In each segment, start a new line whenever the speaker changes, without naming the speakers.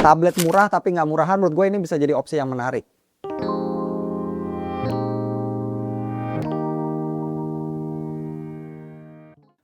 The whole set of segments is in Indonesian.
tablet murah tapi nggak murahan, menurut gue ini bisa jadi opsi yang menarik.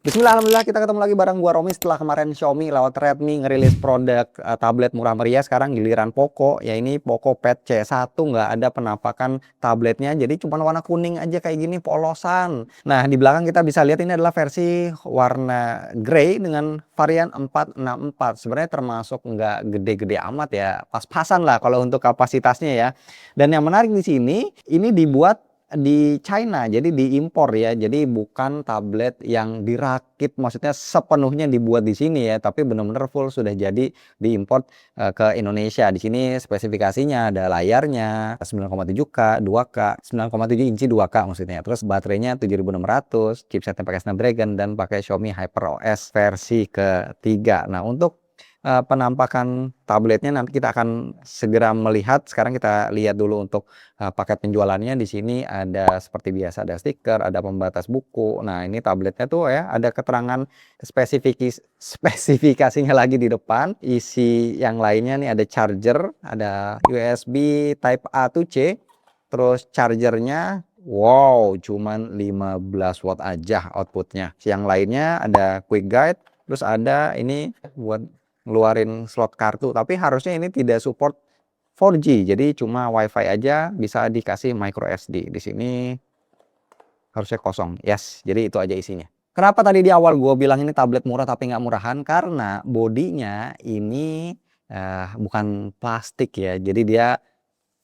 Bismillah, alhamdulillah kita ketemu lagi bareng gua Romi setelah kemarin Xiaomi lewat Redmi ngerilis produk tablet murah meriah. Sekarang giliran Poco, ya ini Poco Pad C1, nggak ada penampakan tabletnya, jadi cuma warna kuning aja kayak gini polosan. Nah, di belakang kita bisa lihat ini adalah versi warna grey dengan varian 464. Sebenarnya termasuk nggak gede-gede amat ya, pas-pasan lah kalau untuk kapasitasnya ya. Dan yang menarik di sini, ini dibuat di China, jadi diimpor ya, jadi bukan tablet yang dirakit, maksudnya sepenuhnya dibuat di sini ya, tapi benar-benar full sudah jadi diimpor ke Indonesia. Di sini spesifikasinya ada layarnya 9,7K 2K 9,7 inci 2K maksudnya, terus baterainya 7600, chipsetnya pakai Snapdragon dan pakai Xiaomi HyperOS versi ketiga. Nah, untuk penampakan tabletnya nanti kita akan segera melihat. Sekarang kita lihat dulu untuk paket penjualannya. Di sini ada seperti biasa, ada stiker, ada pembatas buku. Nah, ini tabletnya tuh ya ada keterangan spesifikasinya lagi di depan. Isi yang lainnya nih ada charger, ada USB Type A to C, terus chargernya wow cuman 15 watt aja outputnya. Yang lainnya ada quick guide, terus ada ini buat ngeluarin slot kartu, tapi harusnya ini tidak support 4G, jadi cuma WiFi aja, bisa dikasih micro SD. Di sini harusnya kosong. Yes, jadi itu aja isinya. Kenapa tadi di awal gue bilang ini tablet murah tapi nggak murahan? Karena bodinya ini bukan plastik ya, jadi dia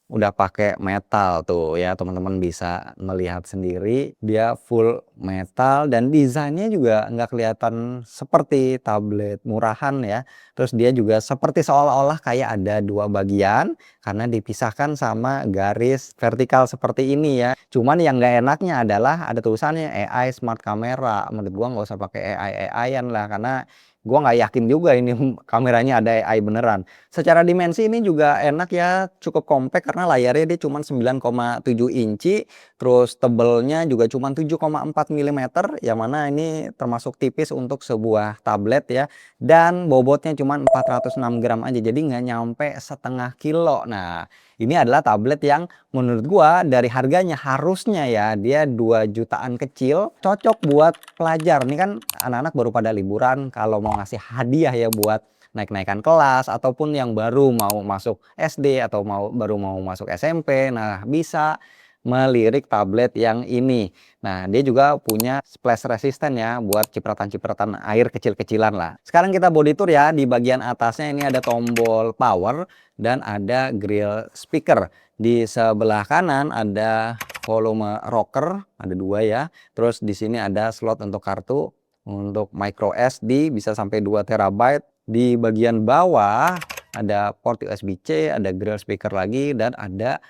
udah pakai metal tuh ya, teman-teman bisa melihat sendiri dia full metal dan desainnya juga nggak kelihatan seperti tablet murahan ya. Terus dia juga seperti seolah-olah kayak ada dua bagian karena dipisahkan sama garis vertikal seperti ini ya. Cuman yang nggak enaknya adalah ada tulisannya AI Smart Camera. Menurut gua nggak usah pakai AI-an lah, karena gua nggak yakin juga ini kameranya ada AI beneran. Secara dimensi ini juga enak ya, cukup compact karena layarnya dia cuma 9,7 inci, terus tebelnya juga cuma 7,4 mm, yang mana ini termasuk tipis untuk sebuah tablet ya, dan bobotnya cuma 406 gram aja, jadi nggak nyampe setengah kilo. Nah, ini adalah tablet yang menurut gua dari harganya harusnya ya dia 2 jutaan kecil, cocok buat pelajar. Ini kan anak-anak baru pada liburan, kalau mau ngasih hadiah ya buat naik-naikan kelas ataupun yang baru mau masuk SD atau baru mau masuk SMP, nah bisa melirik tablet yang ini. Nah, dia juga punya splash resistant ya buat cipratan-cipratan air kecil-kecilan lah. Sekarang kita body tour ya. Di bagian atasnya ini ada tombol power dan ada grill speaker. Di sebelah kanan ada volume rocker, ada dua ya. Terus di sini ada slot untuk kartu, untuk micro SD bisa sampai 2 TB. Di bagian bawah ada port USB-C, ada grill speaker lagi, dan ada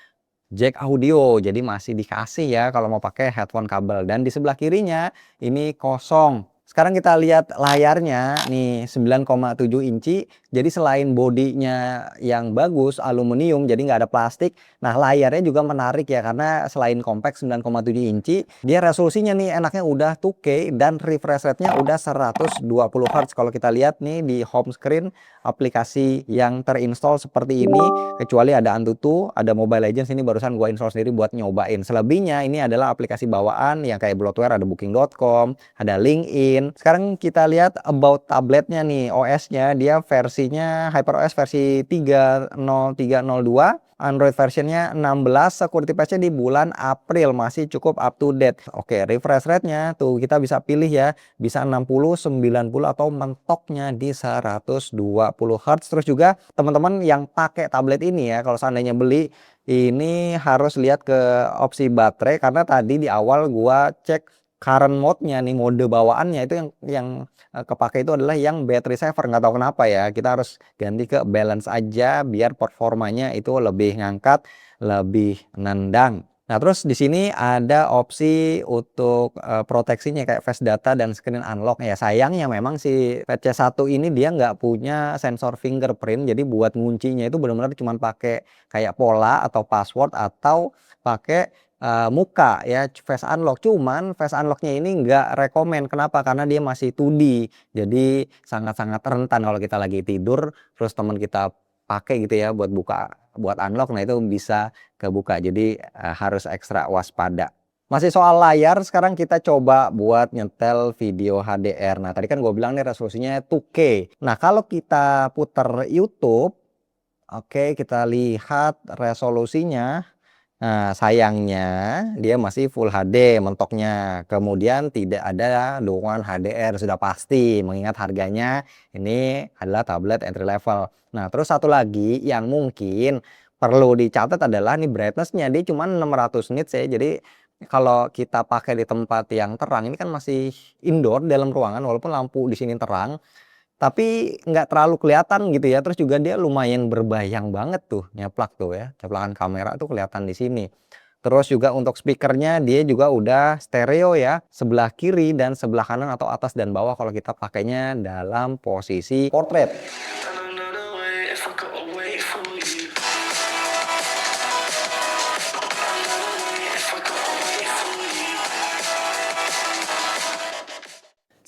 jack audio. Jadi masih dikasih ya kalau mau pakai headphone kabel. Dan di sebelah kirinya ini kosong. Sekarang kita lihat layarnya nih 9,7 inci. Jadi selain bodinya yang bagus aluminium, jadi nggak ada plastik. Nah, layarnya juga menarik ya karena selain compact 9,7 inci, dia resolusinya nih enaknya udah 2K dan refresh rate-nya udah 120 Hz. Kalau kita lihat nih di home screen aplikasi yang terinstall seperti ini, kecuali ada Antutu, ada Mobile Legends, ini barusan gua install sendiri buat nyobain. Selebihnya ini adalah aplikasi bawaan yang kayak bloatware, ada booking.com, ada LinkedIn. Sekarang kita lihat about tabletnya nih, OS-nya dia versinya HyperOS versi 3.03.02. Android versionnya 16, security patch-nya di bulan April, masih cukup up to date. Oke, refresh rate-nya tuh kita bisa pilih ya, bisa 60, 90 atau mentoknya di 120 Hz. Terus juga teman-teman yang pakai tablet ini ya, kalau seandainya beli ini harus lihat ke opsi baterai, karena tadi di awal gua cek current mode-nya nih, mode bawaannya itu yang kepake itu adalah yang battery saver, nggak tahu kenapa ya. Kita harus ganti ke balance aja biar performanya itu lebih ngangkat, lebih nendang. Nah, terus di sini ada opsi untuk proteksinya kayak face data dan screen unlock ya. Sayangnya memang si PC1 ini dia nggak punya sensor fingerprint, jadi buat nguncinya itu benar-benar cuma pakai kayak pola atau password atau pakai muka ya, face unlock. Cuman face unlocknya ini nggak rekomen. Kenapa? Karena dia masih 2D, jadi sangat-sangat rentan kalau kita lagi tidur terus teman kita pakai gitu ya buat buat unlock, nah itu bisa kebuka. Jadi harus ekstra waspada. Masih soal layar, sekarang kita coba buat nyetel video HDR. Nah, tadi kan gue bilang nih resolusinya 2K. Nah, kalau kita putar YouTube, oke, kita lihat resolusinya. Nah, sayangnya dia masih Full HD mentoknya. Kemudian tidak ada dukungan HDR sudah pasti, mengingat harganya ini adalah tablet entry level. Nah, terus satu lagi yang mungkin perlu dicatat adalah nih brightness-nya dia cuma 600 nits ya. Jadi kalau kita pakai di tempat yang terang, ini kan masih indoor dalam ruangan walaupun lampu di sini terang. Tapi nggak terlalu kelihatan gitu ya, terus juga dia lumayan berbayang banget tuh, nyeplak tuh ya, ceplakan kamera tuh kelihatan di sini. Terus juga untuk speakernya dia juga udah stereo ya, sebelah kiri dan sebelah kanan atau atas dan bawah kalau kita pakainya dalam posisi portrait.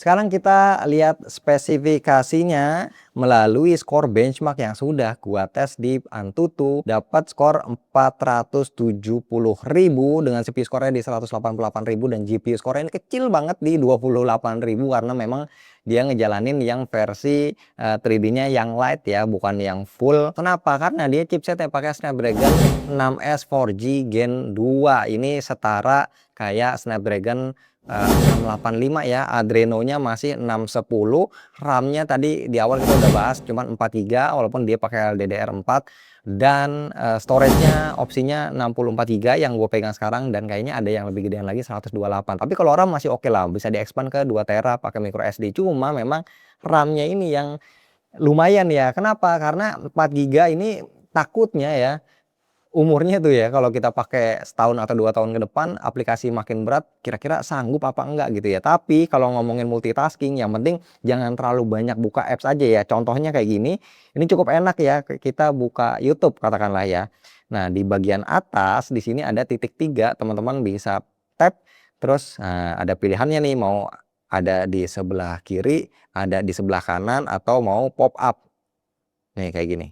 Sekarang kita lihat spesifikasinya melalui skor benchmark yang sudah gua tes di Antutu. Dapat skor 470.000 dengan CPU skornya di 188.000 dan GPU skornya ini kecil banget di 28.000 karena memang dia ngejalanin yang versi 3D-nya yang light ya, bukan yang full. Kenapa? Karena dia chipset yang pakai Snapdragon 6S 4G Gen 2. Ini setara kayak Snapdragon 685 ya, Adreno-nya masih 610, RAM-nya tadi di awal kita udah bahas cuman 4 GB walaupun dia pakai LDDR4 dan storage-nya opsinya 64 GB yang gue pegang sekarang dan kayaknya ada yang lebih gedean lagi 128. Tapi kalau RAM masih oke lah, bisa di-expand ke 2 TB pakai micro SD. Cuma memang RAM-nya ini yang lumayan ya. Kenapa? Karena 4 GB ini takutnya ya umurnya tuh ya kalau kita pakai setahun atau 2 tahun ke depan aplikasi makin berat, kira-kira sanggup apa enggak gitu ya. Tapi kalau ngomongin multitasking yang penting jangan terlalu banyak buka apps aja ya. Contohnya kayak gini, ini cukup enak ya kita buka YouTube katakanlah ya. Nah, di bagian atas di sini ada titik 3, teman-teman bisa tap terus ada pilihannya nih mau ada di sebelah kiri, ada di sebelah kanan atau mau pop up. Nih kayak gini.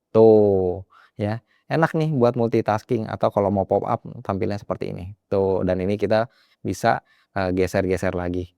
Tuh, ya. Enak nih buat multitasking atau kalau mau pop up tampilnya seperti ini. Tuh, dan ini kita bisa geser-geser lagi.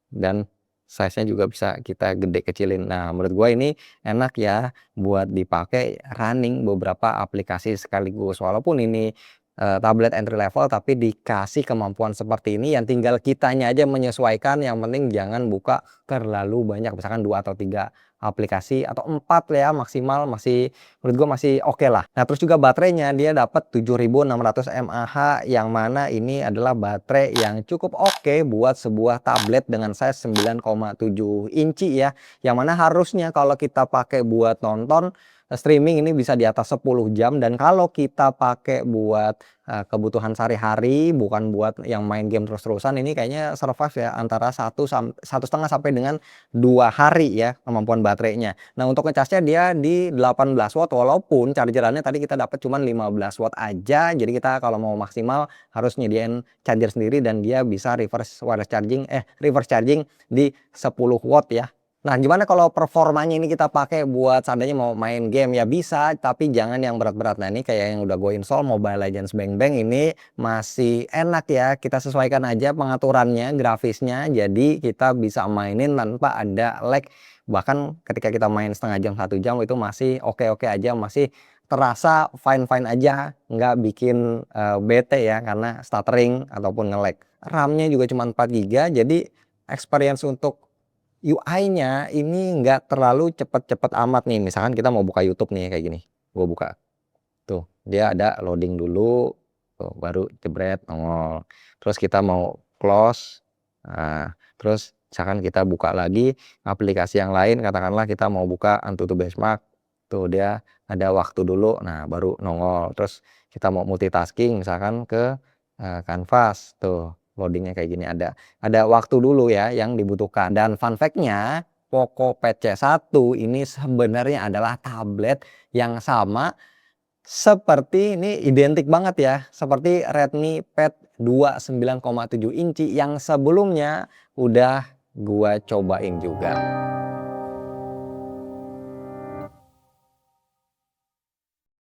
Dan size-nya juga bisa kita gede kecilin. Nah, menurut gua ini enak ya buat dipakai running beberapa aplikasi sekaligus. Walaupun ini tablet entry level tapi dikasih kemampuan seperti ini yang tinggal kitanya aja menyesuaikan, yang penting jangan buka terlalu banyak, misalkan 2 atau 3 aplikasi atau 4 ya maksimal, masih menurut gua masih oke lah. Nah, terus juga baterainya dia dapat 7600 mAh yang mana ini adalah baterai yang cukup oke buat sebuah tablet dengan size 9,7 inci ya. Yang mana harusnya kalau kita pakai buat nonton streaming ini bisa di atas 10 jam, dan kalau kita pakai buat kebutuhan sehari-hari bukan buat yang main game terus-terusan ini kayaknya survive ya antara 1,5 sampai dengan 2 hari ya kemampuan baterainya. Nah, untuk ngecasnya dia di 18 watt walaupun chargerannya tadi kita dapat cuman 15 watt aja. Jadi kita kalau mau maksimal harus nyediain charger sendiri dan dia bisa reverse charging di 10 watt ya. Nah, gimana kalau performanya ini kita pakai buat seandainya mau main game ya bisa, tapi jangan yang berat-berat. Nah, ini kayak yang udah gue install Mobile Legends Bang Bang ini masih enak ya. Kita sesuaikan aja pengaturannya, grafisnya. Jadi kita bisa mainin tanpa ada lag. Bahkan ketika kita main setengah jam, 1 jam itu masih oke-oke aja, masih terasa fine-fine aja, nggak bikin bete ya karena stuttering ataupun nge-lag. RAM-nya juga cuma 4 GB, jadi experience untuk UI-nya ini nggak terlalu cepet-cepet amat nih. Misalkan kita mau buka YouTube nih kayak gini, gue buka, tuh dia ada loading dulu, tuh baru jebret nongol. Terus kita mau close, nah terus misalkan kita buka lagi aplikasi yang lain, katakanlah kita mau buka Antutu Benchmark, tuh dia ada waktu dulu, nah baru nongol. Terus kita mau multitasking misalkan ke Canvas, tuh loadingnya kayak gini, ada waktu dulu ya yang dibutuhkan. Dan fun fact-nya Poco Pad C1 ini sebenarnya adalah tablet yang sama seperti ini, identik banget ya seperti Redmi Pad 2 9,7 inci yang sebelumnya udah gua cobain juga.